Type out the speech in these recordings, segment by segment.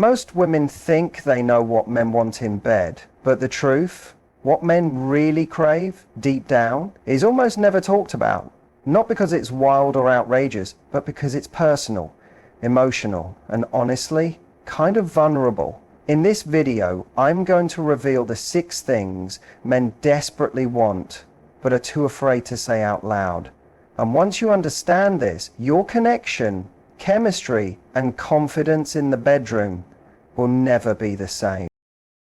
Most women think they know what men want in bed, but the truth, what men really crave, deep down, is almost never talked about. Not because it's wild or outrageous, but because it's personal, emotional, and honestly, kind of vulnerable. In this video, I'm going to reveal the 6 things men desperately want, but are too afraid to say out loud. And once you understand this, your connection, chemistry, and confidence in the bedroom will never be the same.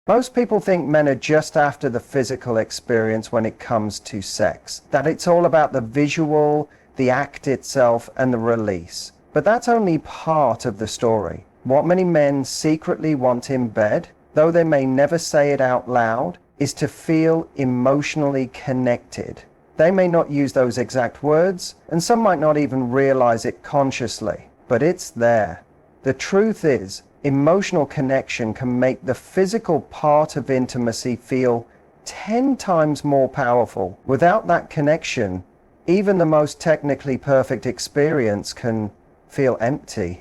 Most people think men are just after the physical experience when it comes to sex, that it's all about the visual, the act itself, and the release. But that's only part of the story. What many men secretly want in bed, though they may never say it out loud, is to feel emotionally connected. They may not use those exact words, and some might not even realize it consciously, but it's there. The truth is, emotional connection can make the physical part of intimacy feel 10 times more powerful. Without that connection, even the most technically perfect experience can feel empty.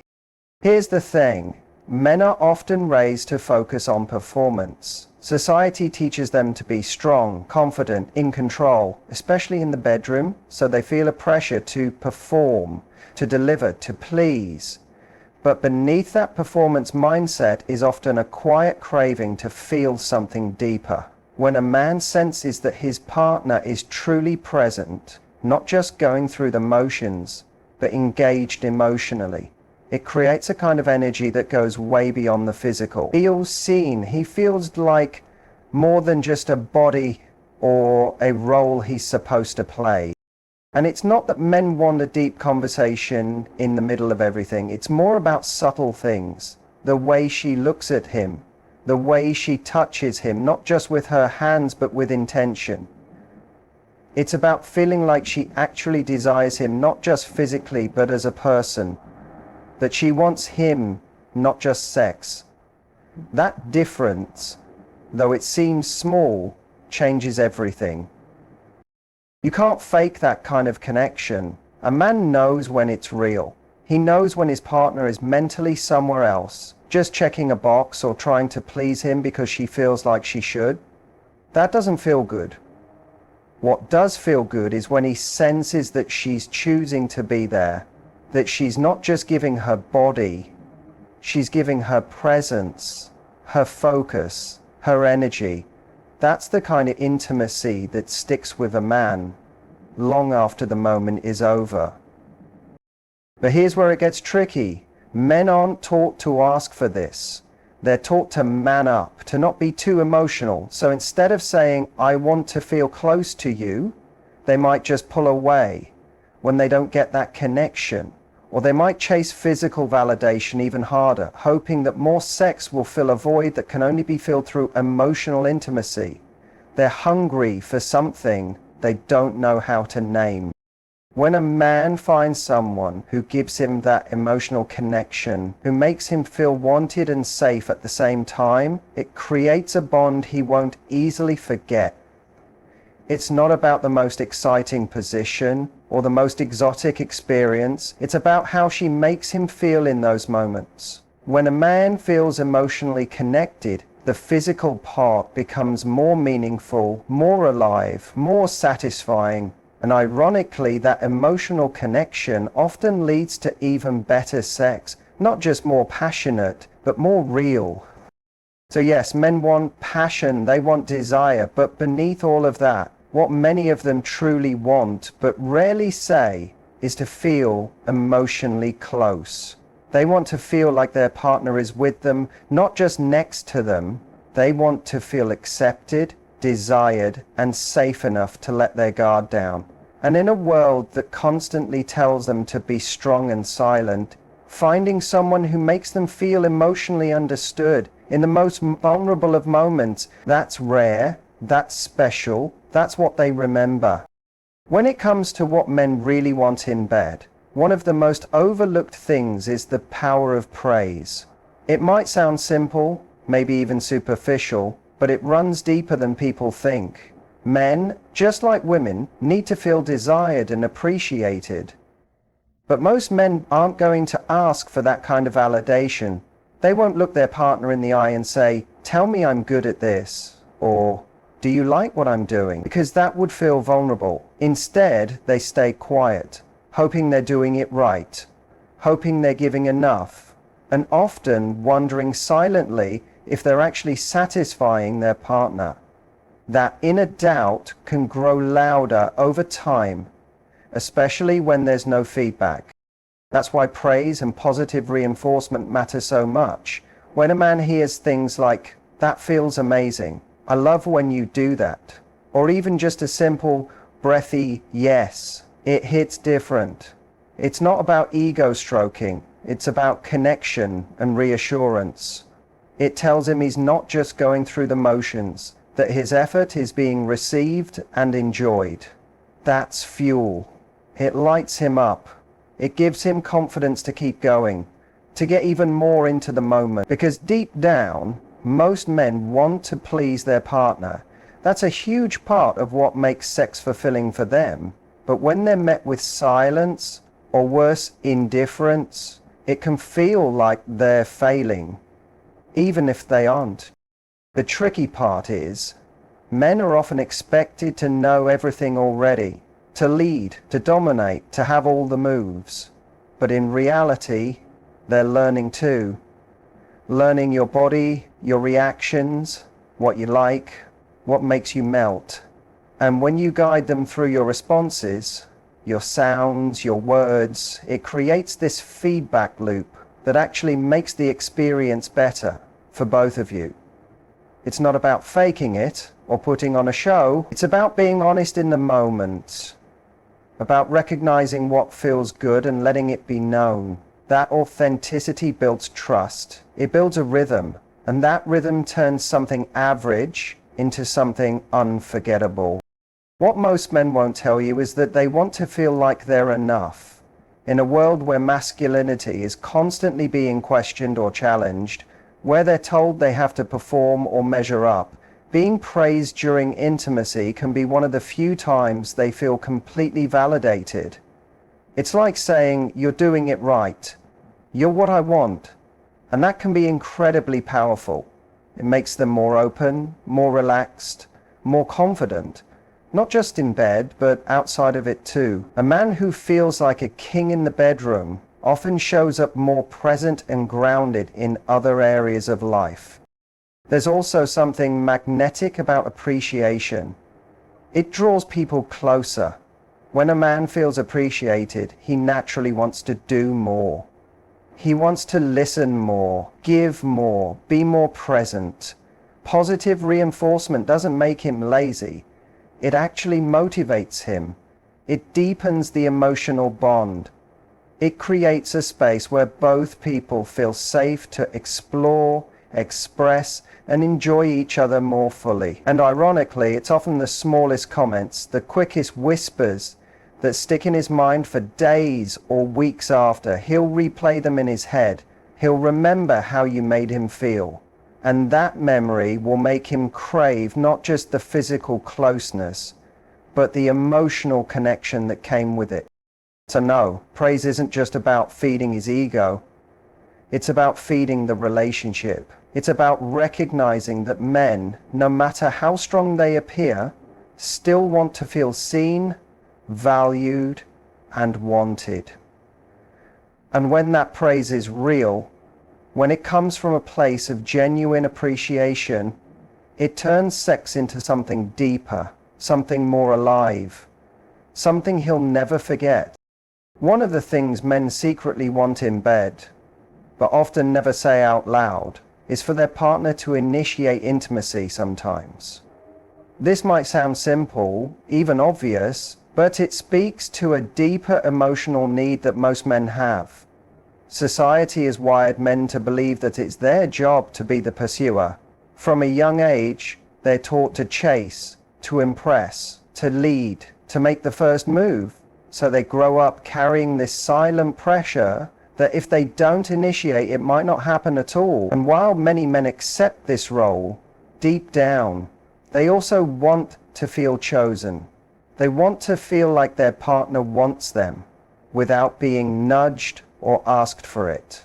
Here's the thing, men are often raised to focus on performance. Society teaches them to be strong, confident, in control, especially in the bedroom, so they feel a pressure to perform, to deliver, to please. But beneath that performance mindset is often a quiet craving to feel something deeper. When a man senses that his partner is truly present, not just going through the motions, but engaged emotionally, it creates a kind of energy that goes way beyond the physical. He feels seen. He feels like more than just a body or a role he's supposed to play. And it's not that men want a deep conversation in the middle of everything. It's more about subtle things. The way she looks at him, the way she touches him, not just with her hands, but with intention. It's about feeling like she actually desires him, not just physically, but as a person. That she wants him, not just sex. That difference, though it seems small, changes everything. You can't fake that kind of connection. A man knows when it's real. He knows when his partner is mentally somewhere else, just checking a box or trying to please him because she feels like she should. That doesn't feel good. What does feel good is when he senses that she's choosing to be there, that she's not just giving her body, she's giving her presence, her focus, her energy. That's the kind of intimacy that sticks with a man long after the moment is over. But here's where it gets tricky. Men aren't taught to ask for this. They're taught to man up, to not be too emotional. So instead of saying, I want to feel close to you, they might just pull away when they don't get that connection. Or they might chase physical validation even harder, hoping that more sex will fill a void that can only be filled through emotional intimacy. They're hungry for something they don't know how to name. When a man finds someone who gives him that emotional connection, who makes him feel wanted and safe at the same time, it creates a bond he won't easily forget. It's not about the most exciting position or the most exotic experience. It's about how she makes him feel in those moments. When a man feels emotionally connected, the physical part becomes more meaningful, more alive, more satisfying. And ironically, that emotional connection often leads to even better sex, not just more passionate, but more real. So yes, men want passion, they want desire, but beneath all of that, what many of them truly want, but rarely say, is to feel emotionally close. They want to feel like their partner is with them, not just next to them. They want to feel accepted, desired, and safe enough to let their guard down. And in a world that constantly tells them to be strong and silent, finding someone who makes them feel emotionally understood in the most vulnerable of moments, that's rare, that's special, that's what they remember. When it comes to what men really want in bed, one of the most overlooked things is the power of praise. It might sound simple, maybe even superficial, but it runs deeper than people think. Men, just like women, need to feel desired and appreciated. But most men aren't going to ask for that kind of validation. They won't look their partner in the eye and say, "Tell me I'm good at this," or "Do you like what I'm doing?" because that would feel vulnerable. Instead, they stay quiet, hoping they're doing it right, hoping they're giving enough, and often wondering silently if they're actually satisfying their partner. That inner doubt can grow louder over time, especially when there's no feedback. That's why praise and positive reinforcement matter so much. When a man hears things like, "That feels amazing," "I love when you do that," or even just a simple, breathy yes, it hits different. It's not about ego stroking, it's about connection and reassurance. It tells him he's not just going through the motions, that his effort is being received and enjoyed. That's fuel. It lights him up. It gives him confidence to keep going, to get even more into the moment. Because deep down, most men want to please their partner. That's a huge part of what makes sex fulfilling for them. But when they're met with silence, or worse, indifference, it can feel like they're failing, even if they aren't. The tricky part is, men are often expected to know everything already, to lead, to dominate, to have all the moves. But in reality, they're learning too. Learning your body, your reactions, what you like, what makes you melt. And when you guide them through your responses, your sounds, your words, it creates this feedback loop that actually makes the experience better for both of you. It's not about faking it or putting on a show. It's about being honest in the moment, about recognizing what feels good and letting it be known. That authenticity builds trust. It builds a rhythm, and that rhythm turns something average into something unforgettable. What most men won't tell you is that they want to feel like they're enough. In a world where masculinity is constantly being questioned or challenged, where they're told they have to perform or measure up, being praised during intimacy can be one of the few times they feel completely validated. It's like saying, "You're doing it right. You're what I want." And that can be incredibly powerful. It makes them more open, more relaxed, more confident. Not just in bed, but outside of it too. A man who feels like a king in the bedroom often shows up more present and grounded in other areas of life. There's also something magnetic about appreciation. It draws people closer. When a man feels appreciated, he naturally wants to do more. He wants to listen more, give more, be more present. Positive reinforcement doesn't make him lazy. It actually motivates him. It deepens the emotional bond. It creates a space where both people feel safe to explore, express, and enjoy each other more fully. And ironically, it's often the smallest comments, the quickest whispers that stick in his mind for days or weeks after. He'll replay them in his head. He'll remember how you made him feel. And that memory will make him crave not just the physical closeness, but the emotional connection that came with it. So no, praise isn't just about feeding his ego. It's about feeding the relationship. It's about recognizing that men, no matter how strong they appear, still want to feel seen, valued, and wanted. And when that praise is real, when it comes from a place of genuine appreciation, it turns sex into something deeper, something more alive, something he'll never forget. One of the things men secretly want in bed, but often never say out loud, is for their partner to initiate intimacy sometimes. This might sound simple, even obvious, but it speaks to a deeper emotional need that most men have. Society has wired men to believe that it's their job to be the pursuer. From a young age, they're taught to chase, to impress, to lead, to make the first move. So they grow up carrying this silent pressure that if they don't initiate, it might not happen at all. And while many men accept this role, deep down, they also want to feel chosen. They want to feel like their partner wants them, without being nudged or asked for it.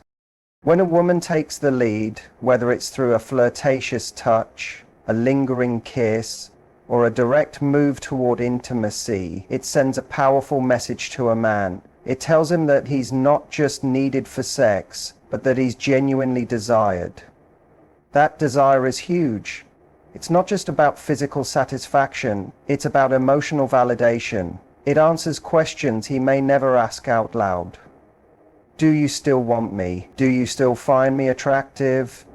When a woman takes the lead, whether it's through a flirtatious touch, a lingering kiss, or a direct move toward intimacy, it sends a powerful message to a man. It tells him that he's not just needed for sex, but that he's genuinely desired. That desire is huge. It's not just about physical satisfaction, it's about emotional validation. It answers questions he may never ask out loud. Do you still want me? Do you still find me attractive?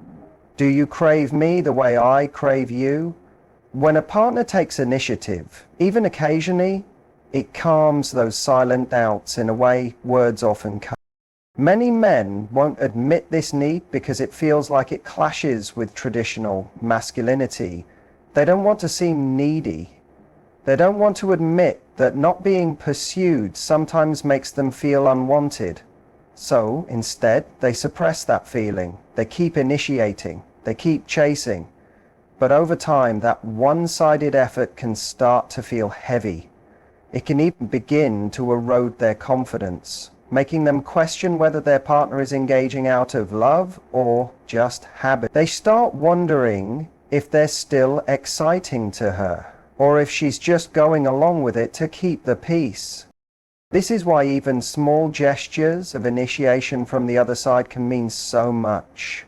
Do you crave me the way I crave you? When a partner takes initiative, even occasionally, it calms those silent doubts in a way words often can't. Many men won't admit this need because it feels like it clashes with traditional masculinity. They don't want to seem needy. They don't want to admit that not being pursued sometimes makes them feel unwanted. So, instead, they suppress that feeling. They keep initiating. They keep chasing. But over time, that one-sided effort can start to feel heavy. It can even begin to erode their confidence, making them question whether their partner is engaging out of love or just habit. They start wondering if they're still exciting to her, or if she's just going along with it to keep the peace. This is why even small gestures of initiation from the other side can mean so much.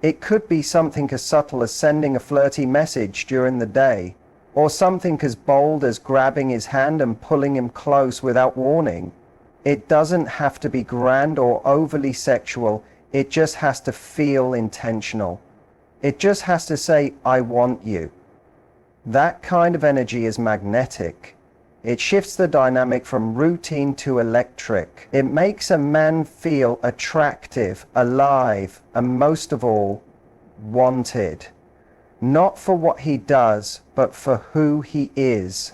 It could be something as subtle as sending a flirty message during the day, or something as bold as grabbing his hand and pulling him close without warning. It doesn't have to be grand or overly sexual, it just has to feel intentional. It just has to say, I want you. That kind of energy is magnetic. It shifts the dynamic from routine to electric. It makes a man feel attractive, alive, and most of all, wanted. Not for what he does, but for who he is.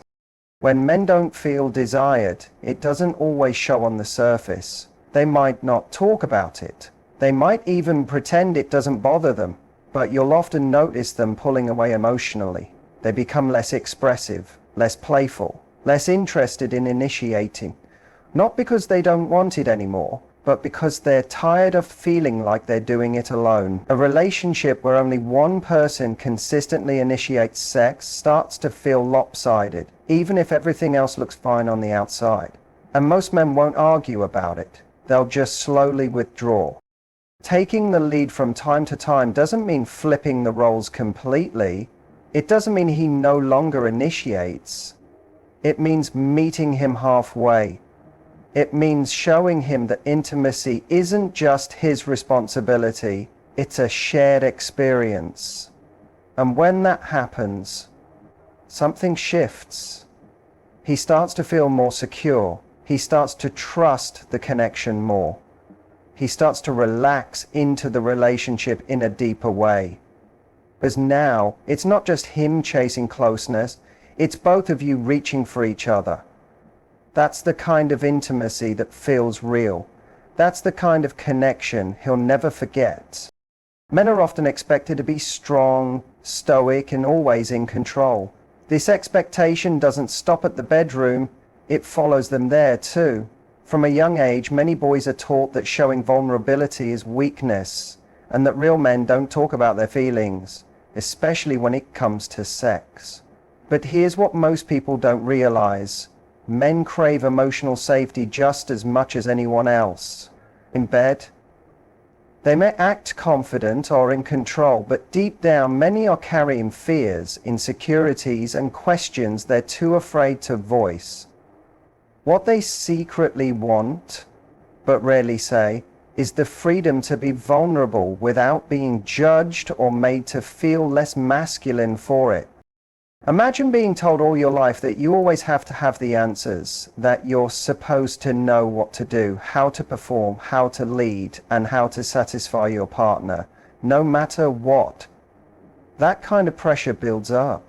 When men don't feel desired, it doesn't always show on the surface. They might not talk about it. They might even pretend it doesn't bother them, but you'll often notice them pulling away emotionally. They become less expressive, less playful, less interested in initiating, not because they don't want it anymore, but because they're tired of feeling like they're doing it alone. A relationship where only one person consistently initiates sex starts to feel lopsided, even if everything else looks fine on the outside. And most men won't argue about it. They'll just slowly withdraw. Taking the lead from time to time doesn't mean flipping the roles completely. It doesn't mean he no longer initiates. It means meeting him halfway. It means showing him that intimacy isn't just his responsibility, it's a shared experience. And when that happens, something shifts. He starts to feel more secure. He starts to trust the connection more. He starts to relax into the relationship in a deeper way. Because now, it's not just him chasing closeness, it's both of you reaching for each other. That's the kind of intimacy that feels real. That's the kind of connection he'll never forget. Men are often expected to be strong, stoic, and always in control. This expectation doesn't stop at the bedroom, it follows them there too. From a young age, many boys are taught that showing vulnerability is weakness, and that real men don't talk about their feelings, especially when it comes to sex. But here's what most people don't realize. Men crave emotional safety just as much as anyone else. In bed, they may act confident or in control, but deep down many are carrying fears, insecurities, and questions they're too afraid to voice. What they secretly want, but rarely say, is the freedom to be vulnerable without being judged or made to feel less masculine for it. Imagine being told all your life that you always have to have the answers, that you're supposed to know what to do, how to perform, how to lead, and how to satisfy your partner, no matter what. That kind of pressure builds up.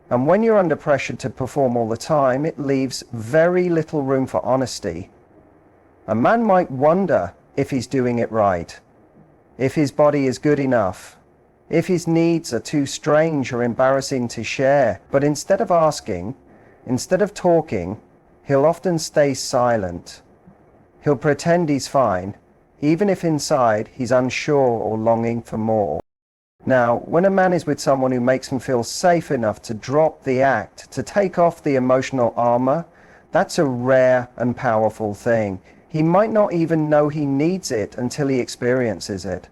And when you're under pressure to perform all the time, it leaves very little room for honesty. A man might wonder if he's doing it right, if his body is good enough, if his needs are too strange or embarrassing to share. But instead of asking, instead of talking, he'll often stay silent. He'll pretend he's fine. even if inside he's unsure or longing for more. Now, when a man is with someone who makes him feel safe enough to drop the act, to take off the emotional armor, that's a rare and powerful thing. He might not even know he needs it until he experiences it.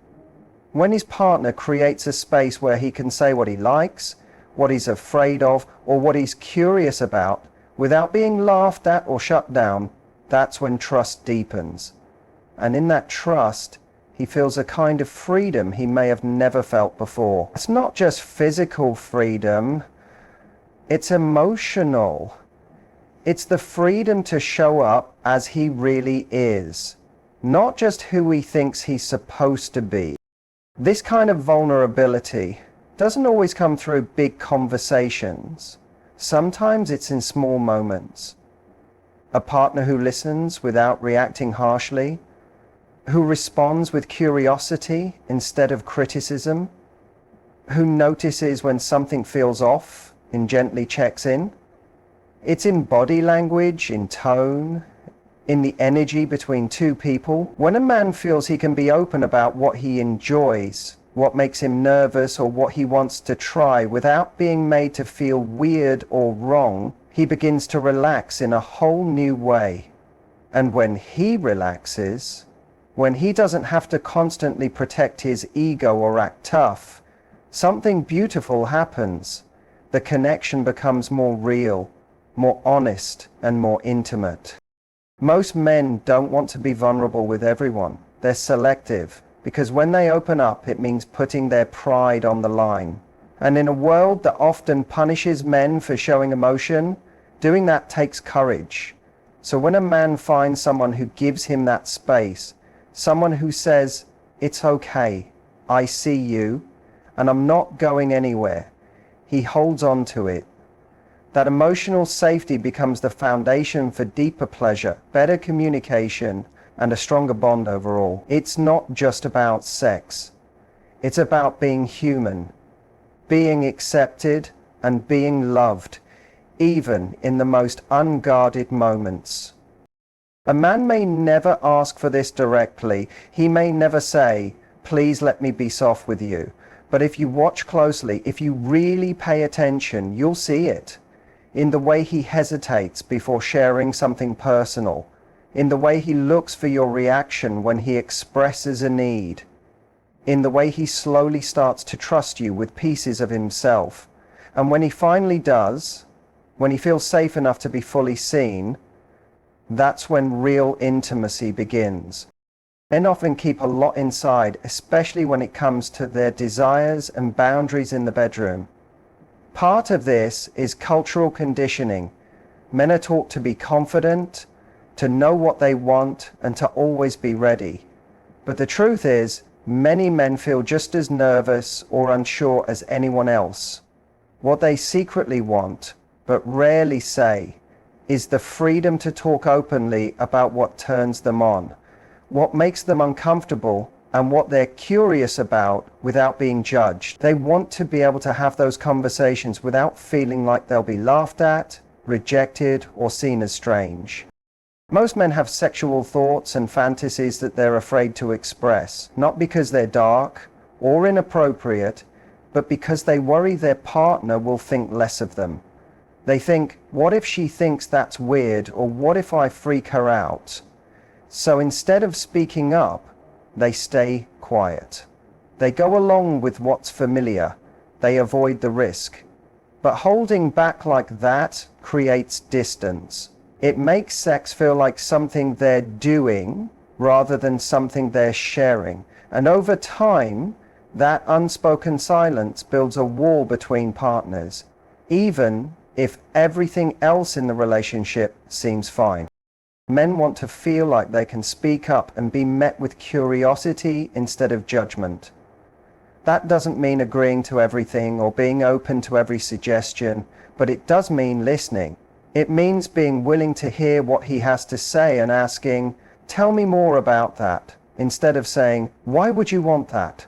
When his partner creates a space where he can say what he likes, what he's afraid of, or what he's curious about, without being laughed at or shut down, that's when trust deepens. And in that trust, he feels a kind of freedom he may have never felt before. It's not just physical freedom, it's emotional. It's the freedom to show up as he really is, not just who he thinks he's supposed to be. This kind of vulnerability doesn't always come through big conversations. Sometimes it's in small moments. A partner who listens without reacting harshly, who responds with curiosity instead of criticism, who notices when something feels off and gently checks in. It's in body language, in tone, in the energy between two people. When a man feels he can be open about what he enjoys, what makes him nervous, or what he wants to try without being made to feel weird or wrong, he begins to relax in a whole new way. And when he relaxes, when he doesn't have to constantly protect his ego or act tough, something beautiful happens. The connection becomes more real, more honest, and more intimate. Most men don't want to be vulnerable with everyone. They're selective, because when they open up, it means putting their pride on the line. And in a world that often punishes men for showing emotion, doing that takes courage. So when a man finds someone who gives him that space, someone who says, "It's okay, I see you, and I'm not going anywhere," he holds on to it. That emotional safety becomes the foundation for deeper pleasure, better communication, and a stronger bond overall. It's not just about sex. It's about being human, being accepted, and being loved, even in the most unguarded moments. A man may never ask for this directly. He may never say, "Please let me be soft with you." But if you watch closely, if you really pay attention, you'll see it. In the way he hesitates before sharing something personal, in the way he looks for your reaction when he expresses a need, in the way he slowly starts to trust you with pieces of himself. And when he finally does, when he feels safe enough to be fully seen, that's when real intimacy begins. Men often keep a lot inside, especially when it comes to their desires and boundaries in the bedroom. Part of this is cultural conditioning. Men are taught to be confident, to know what they want, and to always be ready. But the truth is, many men feel just as nervous or unsure as anyone else. What they secretly want, but rarely say, is the freedom to talk openly about what turns them on, what makes them uncomfortable, and what they're curious about without being judged. They want to be able to have those conversations without feeling like they'll be laughed at, rejected, or seen as strange. Most men have sexual thoughts and fantasies that they're afraid to express, not because they're dark or inappropriate, but because they worry their partner will think less of them. They think, what if she thinks that's weird, or what if I freak her out? So instead of speaking up, they stay quiet. They go along with what's familiar. They avoid the risk. But holding back like that creates distance. It makes sex feel like something they're doing rather than something they're sharing. And over time, that unspoken silence builds a wall between partners, even if everything else in the relationship seems fine. Men want to feel like they can speak up and be met with curiosity instead of judgment. That doesn't mean agreeing to everything or being open to every suggestion, but it does mean listening. It means being willing to hear what he has to say and asking, "Tell me more about that," instead of saying, "Why would you want that?"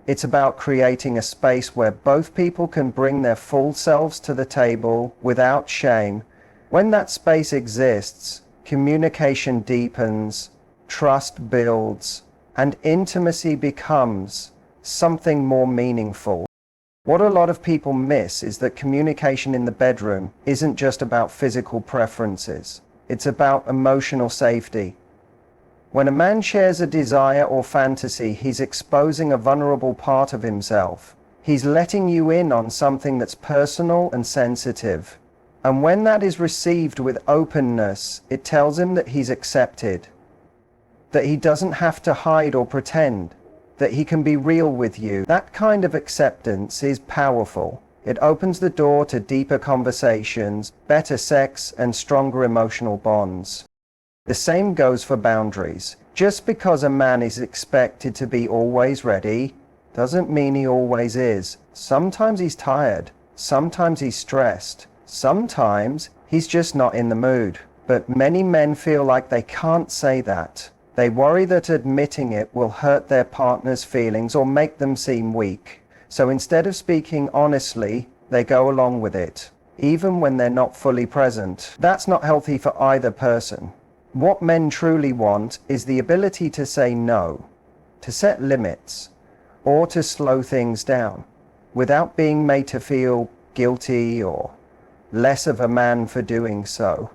It's about creating a space where both people can bring their full selves to the table without shame. When that space exists, communication deepens, trust builds, and intimacy becomes something more meaningful. What a lot of people miss is that communication in the bedroom isn't just about physical preferences. It's about emotional safety. When a man shares a desire or fantasy, he's exposing a vulnerable part of himself. He's letting you in on something that's personal and sensitive. And when that is received with openness, it tells him that he's accepted, that he doesn't have to hide or pretend, that he can be real with you. That kind of acceptance is powerful. It opens the door to deeper conversations, better sex, and stronger emotional bonds. The same goes for boundaries. Just because a man is expected to be always ready doesn't mean he always is. Sometimes he's tired. Sometimes he's stressed. Sometimes he's just not in the mood. But many men feel like they can't say that. They worry that admitting it will hurt their partner's feelings or make them seem weak. So instead of speaking honestly, they go along with it, even when they're not fully present. That's not healthy for either person. What men truly want is the ability to say no, to set limits, or to slow things down, without being made to feel guilty or less of a man for doing so.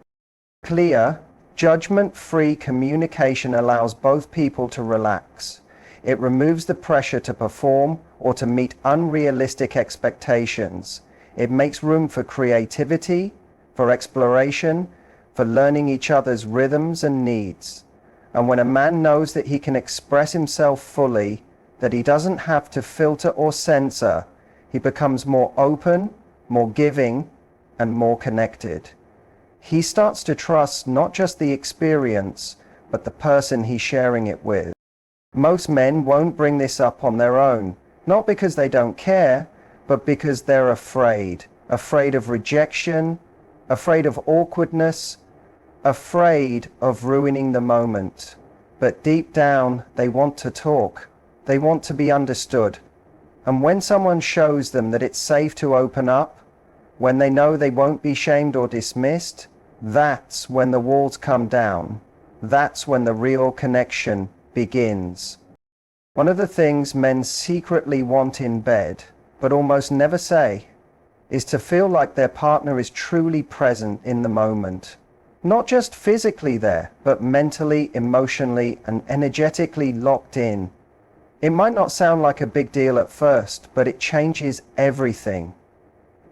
Clear, judgment-free communication allows both people to relax. It removes the pressure to perform or to meet unrealistic expectations. It makes room for creativity, for exploration, for learning each other's rhythms and needs. And when a man knows that he can express himself fully, that he doesn't have to filter or censor, he becomes more open, more giving, and more connected. He starts to trust not just the experience, but the person he's sharing it with. Most men won't bring this up on their own, not because they don't care, but because they're afraid of rejection, afraid of awkwardness, afraid of ruining the moment. But deep down, they want to talk. They want to be understood. And when someone shows them that it's safe to open up, when they know they won't be shamed or dismissed, that's when the walls come down. That's when the real connection begins. One of the things men secretly want in bed, but almost never say, is to feel like their partner is truly present in the moment. Not just physically there, but mentally, emotionally, and energetically locked in. It might not sound like a big deal at first, but it changes everything.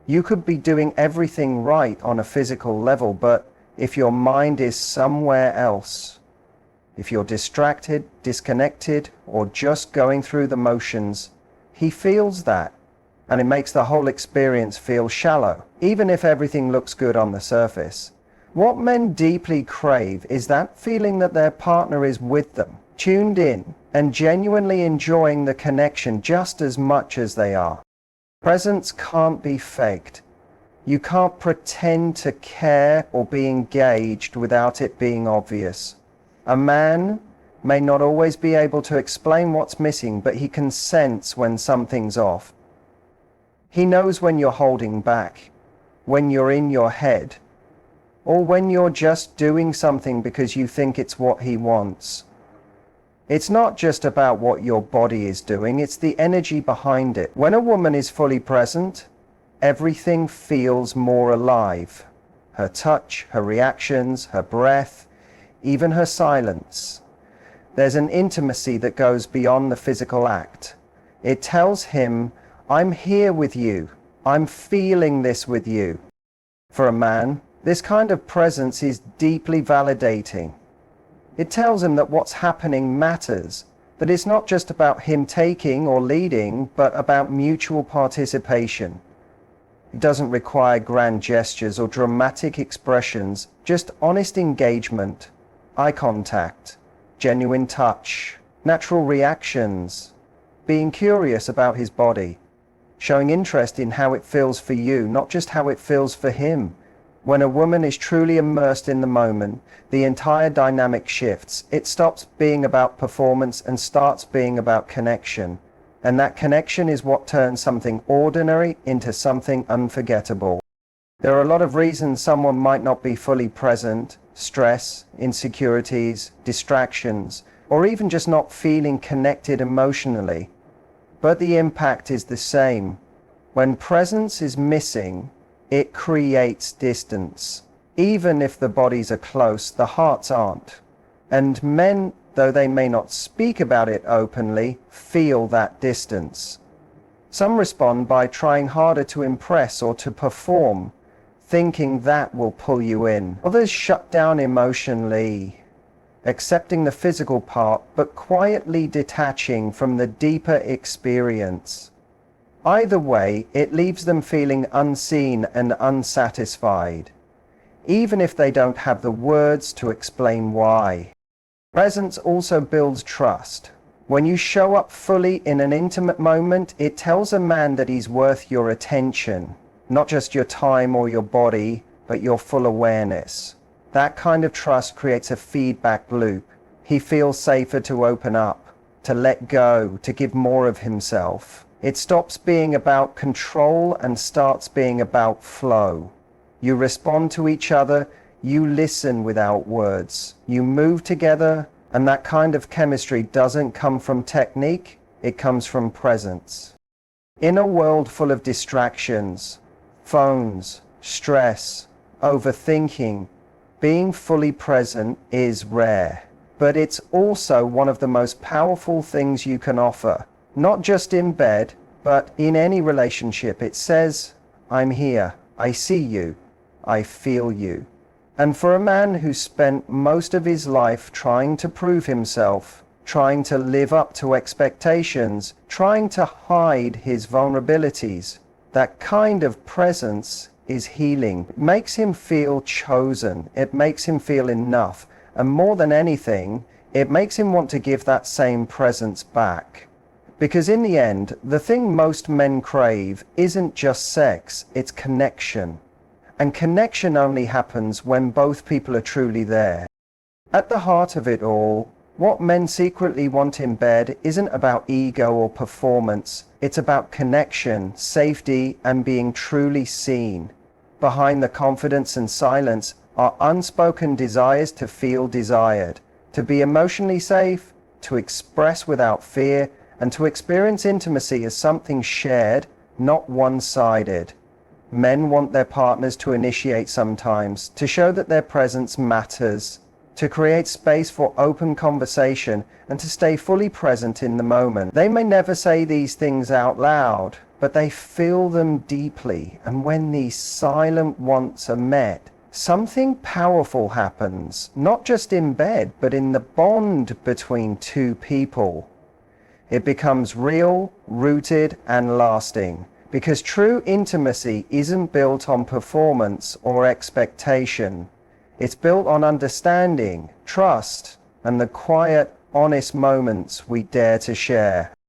You could be doing everything right on a physical level, but if your mind is somewhere else, if you're distracted, disconnected, or just going through the motions, he feels that, and it makes the whole experience feel shallow, even if everything looks good on the surface. What men deeply crave is that feeling that their partner is with them, tuned in, and genuinely enjoying the connection just as much as they are. Presence can't be faked. You can't pretend to care or be engaged without it being obvious. A man may not always be able to explain what's missing, but he can sense when something's off. He knows when you're holding back, when you're in your head, or when you're just doing something because you think it's what he wants. It's not just about what your body is doing, it's the energy behind it. When a woman is fully present, everything feels more alive. Her touch, her reactions, her breath, even her silence. There's an intimacy that goes beyond the physical act. It tells him, I'm here with you. I'm feeling this with you. For a man, this kind of presence is deeply validating. It tells him that what's happening matters, that it's not just about him taking or leading, but about mutual participation. It doesn't require grand gestures or dramatic expressions, just honest engagement, eye contact, genuine touch, natural reactions, being curious about his body, showing interest in how it feels for you, not just how it feels for him. When a woman is truly immersed in the moment, the entire dynamic shifts. It stops being about performance and starts being about connection. And that connection is what turns something ordinary into something unforgettable. There are a lot of reasons someone might not be fully present, stress, insecurities, distractions, or even just not feeling connected emotionally. But the impact is the same. When presence is missing, it creates distance. Even if the bodies are close, the hearts aren't. And men, though they may not speak about it openly, feel that distance. Some respond by trying harder to impress or to perform, thinking that will pull you in. Others shut down emotionally, accepting the physical part, but quietly detaching from the deeper experience. Either way, it leaves them feeling unseen and unsatisfied, even if they don't have the words to explain why. Presence also builds trust. When you show up fully in an intimate moment, it tells a man that he's worth your attention, not just your time or your body, but your full awareness. That kind of trust creates a feedback loop. He feels safer to open up, to let go, to give more of himself. It stops being about control and starts being about flow. You respond to each other, you listen without words, you move together, and that kind of chemistry doesn't come from technique, it comes from presence. In a world full of distractions, phones, stress, overthinking, being fully present is rare. But it's also one of the most powerful things you can offer. Not just in bed, but in any relationship. It says, I'm here, I see you, I feel you. And for a man who spent most of his life trying to prove himself, trying to live up to expectations, trying to hide his vulnerabilities, that kind of presence is healing. It makes him feel chosen. It makes him feel enough. And more than anything, it makes him want to give that same presence back. Because in the end, the thing most men crave isn't just sex, it's connection. And connection only happens when both people are truly there. At the heart of it all, what men secretly want in bed isn't about ego or performance. It's about connection, safety, and being truly seen. Behind the confidence and silence are unspoken desires to feel desired, to be emotionally safe, to express without fear, and to experience intimacy as something shared, not one-sided. Men want their partners to initiate sometimes, to show that their presence matters, to create space for open conversation, and to stay fully present in the moment. They may never say these things out loud, but they feel them deeply, and when these silent wants are met, something powerful happens, not just in bed, but in the bond between two people. It becomes real, rooted, and lasting, because true intimacy isn't built on performance or expectation. It's built on understanding, trust, and the quiet, honest moments we dare to share.